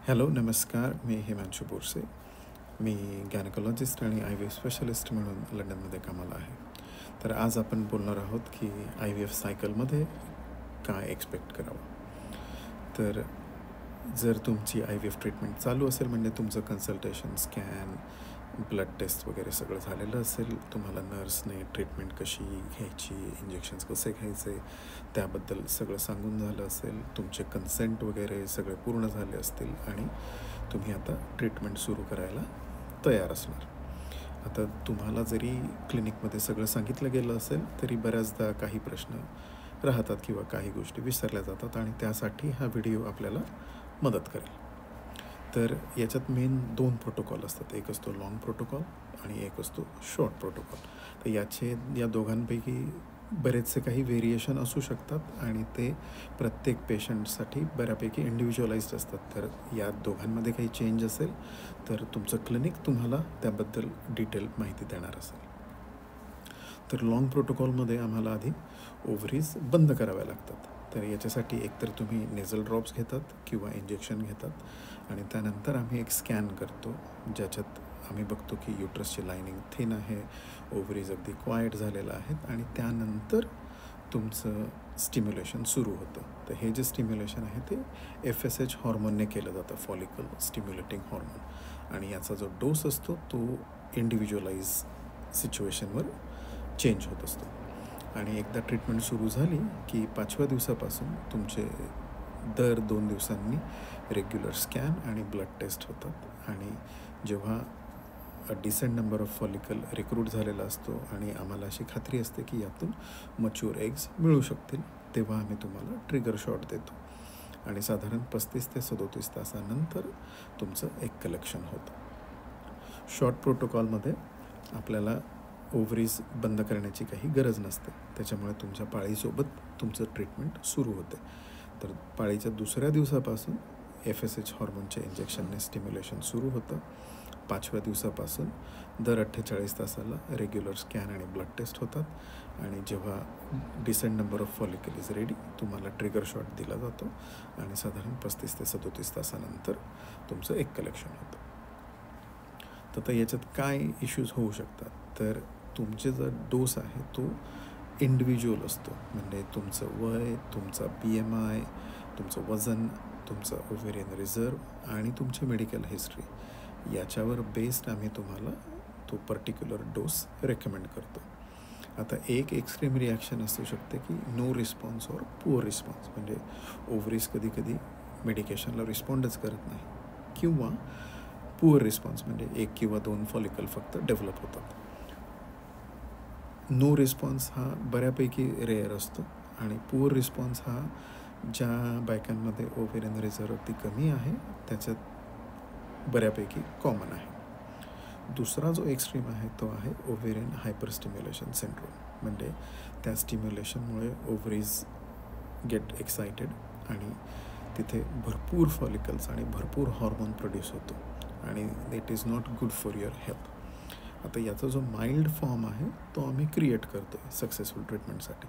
Hello नमस्कार. मी हिमांशू बोरसे. मी gynaecologist आणि I V F specialist म्हणून लंडनमध्ये कामाला आहे. तर आज आपण बोलणार आहोत की आय व्ही एफ सायकलमध्ये काय एक्सपेक्ट करावं. तर जर तुमची आय व्ही एफ ट्रीटमेंट चालू असेल म्हणजे तुमचं कन्सल्टेशन, स्कॅन, ब्लड टेस्ट वगैरे सगळं झालेलं असेल, तुम्हाला नर्सने ट्रीटमेंट कशी घ्यायची, इंजेक्शन्स कसे घ्यायचे त्याबद्दल सगळं सांगून झालं असेल, तुमचे कन्सेंट वगैरे सगळे पूर्ण झाले असतील आणि तुम्ही आता ट्रीटमेंट सुरू करायला तयार असणार. आता तुम्हाला जरी क्लिनिकमध्ये सगळं सांगितलं गेलं असेल तरी बऱ्याचदा काही प्रश्न राहतात किंवा काही गोष्टी विसरल्या जातात आणि त्यासाठी हा व्हिडिओ आपल्याला मदत करेल. तर याच्यात मेन 2 प्रोटोकॉल असतात. एक असतो लाँग प्रोटोकॉल आणि एक असतो शॉर्ट प्रोटोकॉल. तर या दोघांपैकी बरेचसे काही व्हेरिएशन असू शकतात आणि ते प्रत्येक पेशंटसाठी बऱ्यापैकी इंडिव्हिज्युअलाइज्ड असतात. तर या दोघांमध्ये काही चेंज असेल तर तुमचं क्लिनिक तुम्हाला त्याबद्दल डिटेल माहिती देणार असेल. तर लाँग प्रोटोकॉलमध्ये आम्हाला आधी ओव्हरीज बंद कराव्या लागतात. तर याच्यासाठी एकतर तुम्ही नेझल ड्रॉप्स घेतात किंवा इंजेक्शन घेतात आणि त्यानंतर आम्ही एक स्कॅन करतो ज्याच्यात आम्ही बघतो की युट्रसची लायनिंग थिन आहे, ओव्हरीज अगदी क्वाईट झालेलं आहेत आणि त्यानंतर तुमचं स्टिम्युलेशन सुरू होतं. तर हे जे स्टिम्युलेशन आहे ते FSH हॉर्मोनने केलं जातं, फॉलिकल स्टिम्युलेटिंग हॉर्मोन, आणि याचा जो डोस असतो तो इंडिव्हिज्युअलाइज सिच्युएशनवर चेंज होत असतो. आणि एकदा ट्रीटमेंट सुरू झाली की 5व्या दिवसापासून तुमचे दर 2 दिवसांनी रेग्युलर स्कॅन आणि ब्लड टेस्ट होतात आणि जेव्हा decent number of follicle recruit झालेला असतो आणि आम्हाला अशी खात्री असते की यातून मच्युअर एग्स मिळू शकतील तेव्हा आम्ही तुम्हाला ट्रिगर शॉट देतो आणि साधारण 35 ते 37 तासानंतर तुमचं एक कलेक्शन होतं. शॉर्ट प्रोटोकॉलमध्ये आपल्याला ओव्हरीज बंद करण्याची काही गरज नसते, त्याच्यामुळे तुमच्या पाळीसोबत तुमचं ट्रीटमेंट सुरू होते. तर पाळीच्या 2ऱ्या दिवसापासून FSH हॉर्मोनच्या इंजेक्शनने स्टिम्युलेशन सुरू होतं. 5व्या दिवसापासून दर 48 तासाला रेग्युलर स्कॅन आणि ब्लड टेस्ट होतात आणि जेव्हा decent number of follicle is ready तुम्हाला ट्रिगर शॉट दिला जातो आणि साधारण 35 ते 37 तासानंतर तुमचं एक कलेक्शन होतं. तर याच्यात काय इश्यूज होऊ शकतात, तर तुमचे जो डोस आहे तो इंडिव्हिज्युअल असतो. म्हणजे तुमचं वय, तुमचा BMI, तुमचं वजन, तुमचा ओव्हेरियन रिझर्व आणि तुमची मेडिकल हिस्ट्री याच्यावर बेस्ड आम्ही तुम्हाला तो पर्टिक्युलर डोस रेकमेंड करतो. आता एक एक्स्ट्रीम रिॲक्शन असू शकते की नो रिस्पॉन्स और पुअर रिस्पॉन्स, म्हणजे ओव्हरीज कधी कधी मेडिकेशनला रिस्पॉन्डच करत नाही किंवा पुअर रिस्पॉन्स म्हणजे 1 किंवा 2 फॉलिकल फक्त डेव्हलप होतात. नो रिस्पॉन्स हा बऱ्यापैकी रेअर असतो आणि पुअर रिस्पॉन्स हा ज्या बायकांमध्ये ओव्हेरियन रिझर्व अगदी कमी आहे त्याच्यात बऱ्यापैकी कॉमन आहे. दुसरा जो एक्स्ट्रीम आहे तो आहे ओव्हेरियन हायपर स्टिम्युलेशन सिंड्रोम, म्हणजे त्या स्टिम्युलेशनमुळे ओव्हरीज गेट एक्सायटेड आणि तिथे भरपूर फॉलिकल्स आणि भरपूर हॉर्मोन प्रोड्यूस होतो आणि it is not good for your health. आता याचा जो माइल्ड फॉर्म आहे तो आम्ही क्रिएट करतो आहे सक्सेसफुल ट्रीटमेंटसाठी,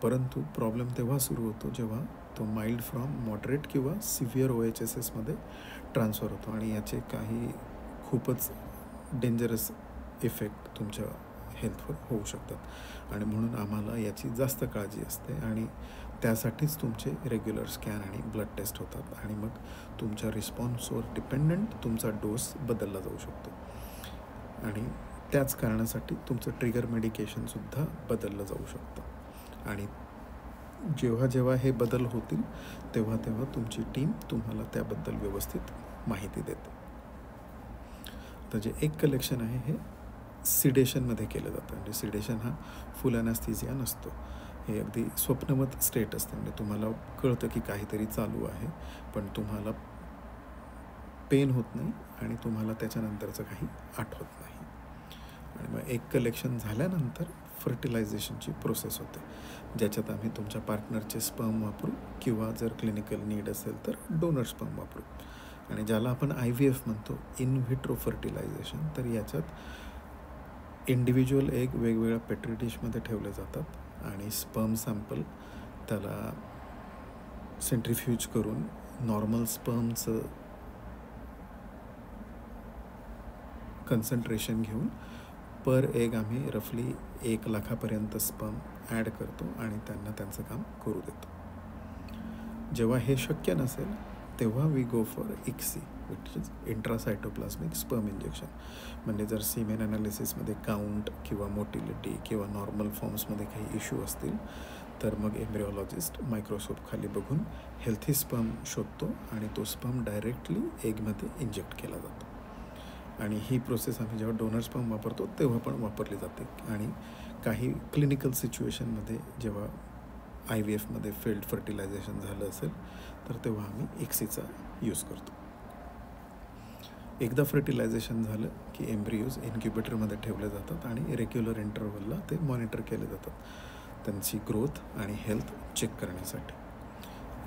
परंतु प्रॉब्लेम तेव्हा सुरू होतो जेव्हा तो माइल्ड फ्रॉम मॉडरेट किंवा सिव्हिअर OHSSमध्ये ट्रान्सफर होतो आणि याचे काही खूपच डेंजरस इफेक्ट तुमच्या हेल्थवर होऊ शकतात आणि म्हणून आम्हाला याची जास्त काळजी असते आणि त्यासाठीच तुमचे रेग्युलर स्कॅन आणि ब्लड टेस्ट होतात आणि मग तुमच्या रिस्पॉन्सवर डिपेंडंट तुमचा डोस बदलला जाऊ शकतो आणि त्याच कारणासाठी तुमचं ट्रिगर मेडिकेशनसुद्धा बदललं जाऊ शकतं आणि जेव्हा जेव्हा हे बदल होतील तेव्हा तेव्हा तुमची टीम तुम्हाला त्याबद्दल व्यवस्थित माहिती देते. तर जे एक कलेक्शन आहे हे सिडेशनमध्ये केलं जातं. म्हणजे सिडेशन हा फुल ॲनास्थेसिया नसतो, हे अगदी स्वप्नवत स्टेट असतं. म्हणजे तुम्हाला कळतं की काहीतरी चालू आहे पण तुम्हाला पेन होत नाही आणि तुम्हाला त्याच्यानंतरचं काही आठवत नाही. आणि मग एक कलेक्शन झाल्यानंतर फर्टिलायझेशनची प्रोसेस होते ज्याच्यात आम्ही तुमच्या पार्टनरचे स्पर्म वापरू किंवा जर क्लिनिकल नीड असेल तर डोनर स्पर्म वापरू आणि ज्याला आपण IVF म्हणतो, इन व्हिट्रो फर्टिलायझेशन. तर याच्यात इंडिव्हिज्युअल एग वेगवेगळ्या पेट्री डिशमध्ये ठेवले जातात आणि स्पर्म सॅम्पल त्याला सेंट्रिफ्यूज करून नॉर्मल स्पर्मचं कन्सन्ट्रेशन घेऊन पर एग आम्ही रफली 1 लाखापर्यंत स्पर्म ॲड करतो आणि त्यांना त्यांचं काम करू देतो. जेव्हा हे शक्य नसेल तेव्हा we go for ICSI which is intracytoplasmic sperm injection. म्हणजे जर सीमेन ॲनालिसिसमध्ये काउंट किंवा मोटिलिटी किंवा नॉर्मल फॉर्म्समध्ये काही इश्यू असतील तर मग एम्ब्रिओलॉजिस्ट मायक्रोस्कोप खाली बघून हेल्थी स्पर्म शोधतो आणि तो स्पर्म डायरेक्टली एगमध्ये इंजेक्ट केला जातो. आणि ही प्रोसेस आम्ही जेव्हा डोनर स्पर्म वापरतो तेव्हा पण वापरली जाते. आणि काही क्लिनिकल सिच्युएशनमध्ये जेव्हा IVFमध्ये फेल्ड फर्टिलायझेशन झालं असेल तर तेव्हा आम्ही ICSIचा यूज करतो. एकदा फर्टिलायझेशन झालं की एम्ब्रियोज इन्क्युबेटरमध्ये ठेवले जातात आणि रेग्युलर इंटरव्हलला ते मॉनिटर केले जातात त्यांची ग्रोथ आणि हेल्थ चेक करण्यासाठी.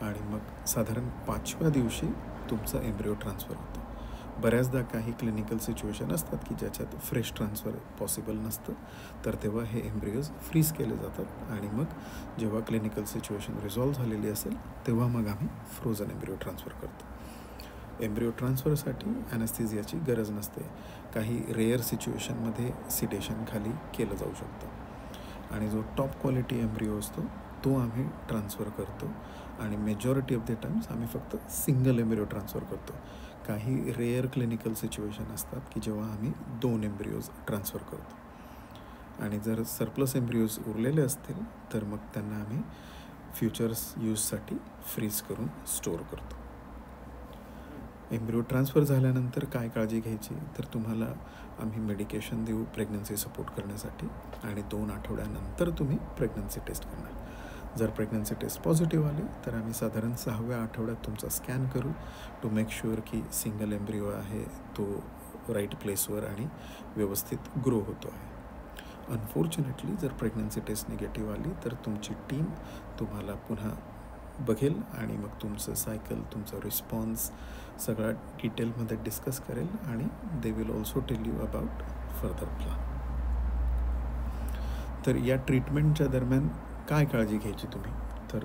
आणि मग साधारण 5व्या दिवशी तुमचा एम्ब्रियो ट्रान्सफर होतो. बऱ्याचदा काही क्लिनिकल सिच्युएशन असतात की ज्याच्यात फ्रेश ट्रान्सफर पॉसिबल नसतं तर तेव्हा हे एम्ब्रियोज फ्रीज केले जातात आणि मग जेव्हा क्लिनिकल सिच्युएशन रिझॉल्व्ह झालेली असेल तेव्हा मग आम्ही फ्रोझन एम्ब्रियो ट्रान्सफर करतो. एम्ब्रियो ट्रान्सफरसाठी ॲनेस्थेसियाची गरज नसते. काही रेअर सिच्युएशनमध्ये सिडेशन खाली केलं जाऊ शकतं आणि जो टॉप क्वालिटी एम्ब्रियो असतो तो आम्ही ट्रान्सफर करतो. आणि मेजॉरिटी ऑफ द टाइम्स आम्ही फक्त सिंगल एम्ब्रियो ट्रान्सफर करतो. काही रेअर क्लिनिकल सिच्युएशन असतात की जेव्हा आम्ही 2 एम्ब्रियोज ट्रान्सफर करतो. आणि जर सरप्लस एम्ब्रियोज उरलेले असतील तर मग त्यांना आम्ही फ्युचर्स यूजसाठी फ्रीज करून स्टोअर करतो. एम्ब्रियो ट्रान्सफर झाल्यानंतर काय काळजी घ्यायची तर तुम्हाला आम्ही मेडिकेशन देऊ प्रेग्नन्सी सपोर्ट करण्यासाठी आणि 2 आठवड्यानंतर तुम्ही प्रेग्नन्सी टेस्ट करणार. जर प्रेग्नन्सी टेस्ट पॉझिटिव्ह आली तर आम्ही साधारण 6व्या आठवड्यात तुमचा स्कॅन करू टू मेक शुअर की सिंगल एम्ब्रियो आहे तो राईट प्लेसवर आणि व्यवस्थित ग्रो होतो आहे. अनफॉर्च्युनेटली जर प्रेग्नन्सी टेस्ट निगेटिव्ह आली तर तुमची टीम तुम्हाला पुन्हा बघेल आणि मग तुमचं सायकल तुमचा रिस्पॉन्स सगळा डिटेलमध्ये डिस्कस करेल आणि they will also tell you about further plan. तर या ट्रीटमेंटच्या दरम्यान काय काळजी घ्यायची तुम्ही तर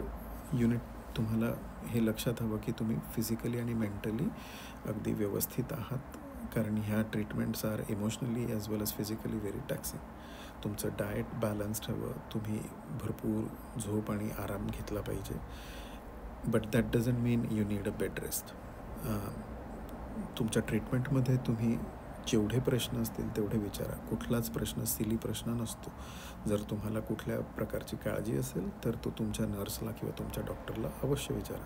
तुम्हाला हे लक्षात हवं की तुम्ही फिजिकली आणि मेंटली अगदी व्यवस्थित आहात कारण ह्या ट्रीटमेंट्स आर इमोशनली ॲज वेल एज फिजिकली व्हेरी टॅक्सिंग. तुमचं डाएट बॅलन्स्ड हवं. तुम्ही भरपूर झोप आणि आराम घेतला पाहिजे. But that doesn't mean you need a bed rest. तुमच्या ट्रीटमेंटमध्ये तुम्ही जेवढे प्रश्न असतील तेवढे विचारा. कुठलाच प्रश्न सिली प्रश्न नसतो. जर तुम्हाला कुठल्या प्रकारची काळजी असेल तर तो तुमच्या नर्सला किंवा तुमच्या डॉक्टरला अवश्य विचारा.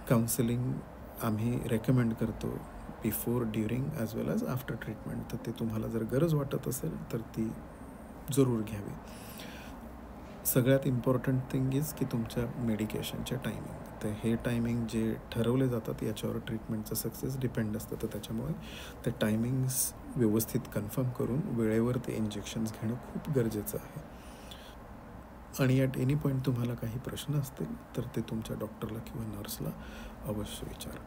काउन्सिलिंग आम्ही रेकमेंड करतो बिफोर, ड्युरिंग ॲज वेल ॲज आफ्टर ट्रीटमेंट. तर ते तुम्हाला जर गरज वाटत असेल तर ती जरूर घ्यावी. सगळ्यात इम्पॉर्टंट थिंग इज की तुमच्या मेडिकेशनचे टायमिंग. तर हे टायमिंग जे ठरवले जातात याच्यावर ट्रीटमेंटचं सक्सेस डिपेंड असतं. तर त्याच्यामुळे ते टायमिंग्स व्यवस्थित कन्फर्म करून वेळेवर ते इंजेक्शन्स घेणं खूप गरजेचं आहे. आणि ॲट एनी पॉईंट तुम्हाला काही प्रश्न असतील तर ते तुमच्या डॉक्टरला किंवा नर्सला अवश्य विचारा.